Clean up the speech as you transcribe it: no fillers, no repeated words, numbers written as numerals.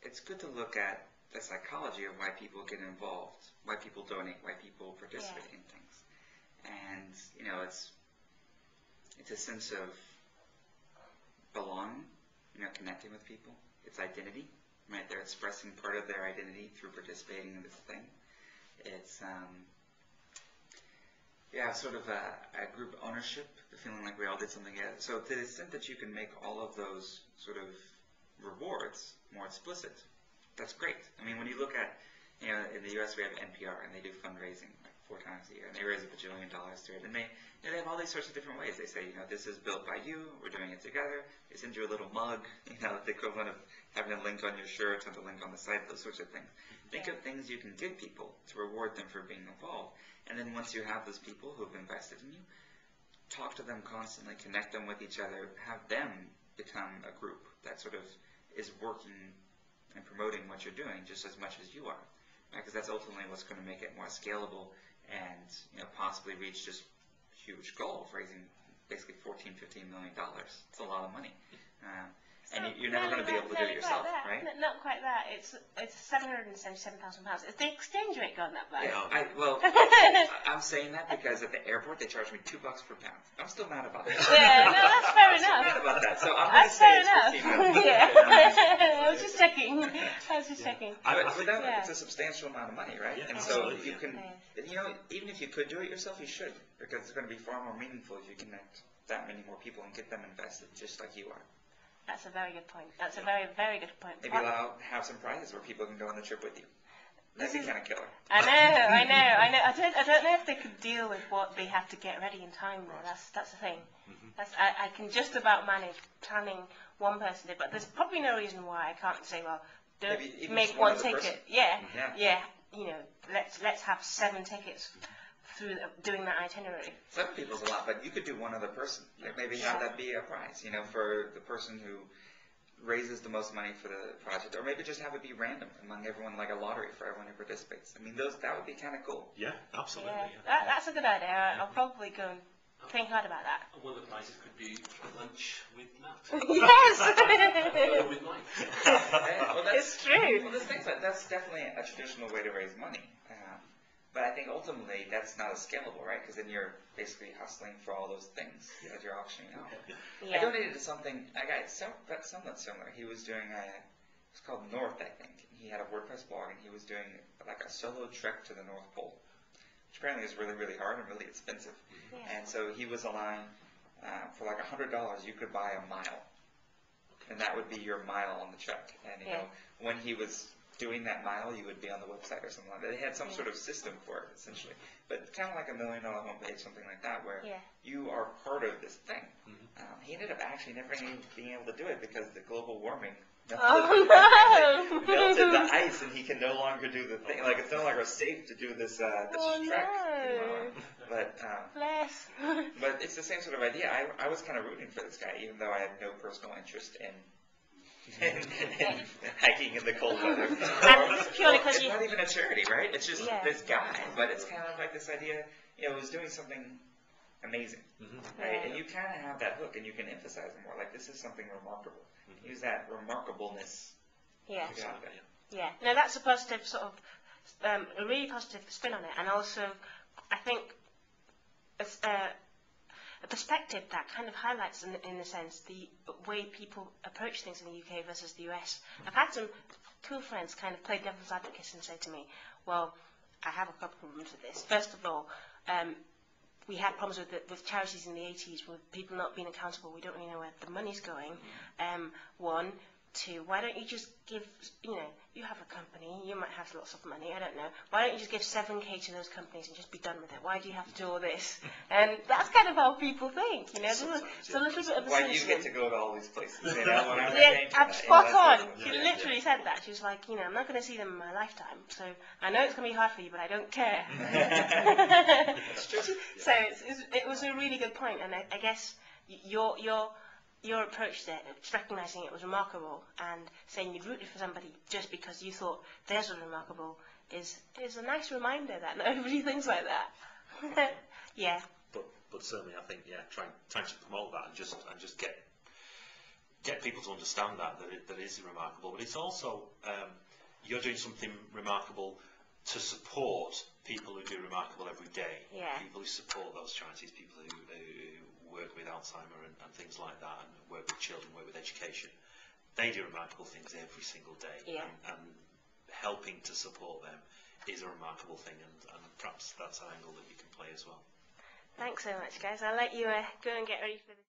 it's good to look at the psychology of why people get involved, why people donate, why people participate in things. And, you know, it's a sense of belonging, you know, connecting with people. It's identity, right? They're expressing part of their identity through participating in this thing. It's, sort of a group ownership, the feeling like we all did something together. So to the extent that you can make all of those sort of rewards more explicit, that's great. I mean, when you look at, you know, in the U.S. we have NPR, and they do fundraising like 4 times a year, and they raise $1 bajillion through it. And they have all these sorts of different ways. They say, you know, this is built by you, we're doing it together. They send you a little mug, you know, the equivalent of having a link on your shirt and a link on the site, those sorts of things. Think of things you can give people to reward them for being involved. And then once you have those people who have invested in you, talk to them constantly, connect them with each other, have them become a group that sort of is working and promoting what you're doing just as much as you are. Because that's ultimately what's going to make it more scalable and, you know, possibly reach this huge goal of raising basically $14–15 million. It's a lot of money. And you're never going to be able to do it yourself, right? Not quite that. It's £777,000. Is the exchange rate gone that bad? Yeah, I'm saying that because at the airport they charge me $2 per pound. I'm still mad about that. Yeah, no, that's fair enough. I'm still mad about that. So I'm going to say it's $15 million. Yeah. I was just checking. But for them, it's a substantial amount of money, right? Yeah, and so absolutely. if you can, you know, even if you could do it yourself, you should, because it's going to be far more meaningful if you connect that many more people and get them invested, just like you are. That's a very good point. That's a very, very good point. Maybe have some prizes where people can go on the trip with you. That'd be kind of killer. I know. I don't know if they could deal with what they have to get ready in time, though. That's the thing. I can just about manage planning one person, but there's probably no reason why I can't say, well, don't make one ticket. Yeah. You know, let's have 7 tickets through doing that itinerary. 7 people's a lot, but you could do one other person. Like maybe have that be a prize, you know, for the person who raises the most money for the project, or maybe just have it be random among everyone, like a lottery for everyone who participates. I mean, that would be kind of cool. Yeah, absolutely. Yeah. That's a good idea. I'll probably go and think hard about that. One of the prizes could be a lunch with Matt. Yes! With Mike. It's true. Well, that's definitely a traditional way to raise money. But I think ultimately that's not as scalable, right? Because then you're basically hustling for all those things that you're auctioning off. I donated to something, I got somewhat similar. He was doing it's called North, I think. He had a WordPress blog, and he was doing like a solo trek to the North Pole, which apparently is really, really hard and really expensive. And so he was allowing, for like $100, you could buy a mile. And that would be your mile on the trek. And, you know, when he was doing that mile, you would be on the website or something like that. They had some sort of system for it, essentially. But kind of like $1 million homepage, something like that, where you are part of this thing. He ended up actually never being able to do it because the global warming melted the ice, and he can no longer do the thing. Like, it's no longer safe to do this trek. But but it's the same sort of idea. I was kind of rooting for this guy, even though I had no personal interest in hiking in the cold weather. And purely because it's not even a charity, right? It's just this guy, but it's kind of like this idea, you know, he's doing something amazing, right? And you kind of have that hook, and you can emphasize it more. Like, this is something remarkable. Use that remarkableness. Yeah. No, that's a positive sort of, a really positive spin on it, and also, I think, it's a perspective that kind of highlights, in a sense, the way people approach things in the UK versus the US. I've had some cool friends kind of play devil's advocate and say to me, well, I have a couple of problems with this. First of all, we had problems with charities in the 80s with people not being accountable. We don't really know where the money's going. 1, 2, why don't you just give, you know, you have a company, you might have lots of money, I don't know. Why don't you just give 7K to those companies and just be done with it? Why do you have to do all this? And that's kind of how people think, you know. It's a little bit of a Why do you get to go to all these places? You know, when I'm spot on. She literally said that. She was like, you know, I'm not going to see them in my lifetime, so I know it's going to be hard for you, but I don't care. So it was a really good point, and I guess your approach there, recognizing it was remarkable and saying you'd rooted for somebody just because you thought theirs was remarkable is a nice reminder that not everybody thinks like that. Yeah. But certainly, I think trying to promote that and just get people to understand that it is remarkable, but it's also you're doing something remarkable to support people who do remarkable every day. Yeah. People who support those charities, people who work with Alzheimer and things like that, and work with children, work with education. They do remarkable things every single day. Yeah. And helping to support them is a remarkable thing, and perhaps that's an angle that you can play as well. Thanks so much, guys. I'll let you go and get ready for the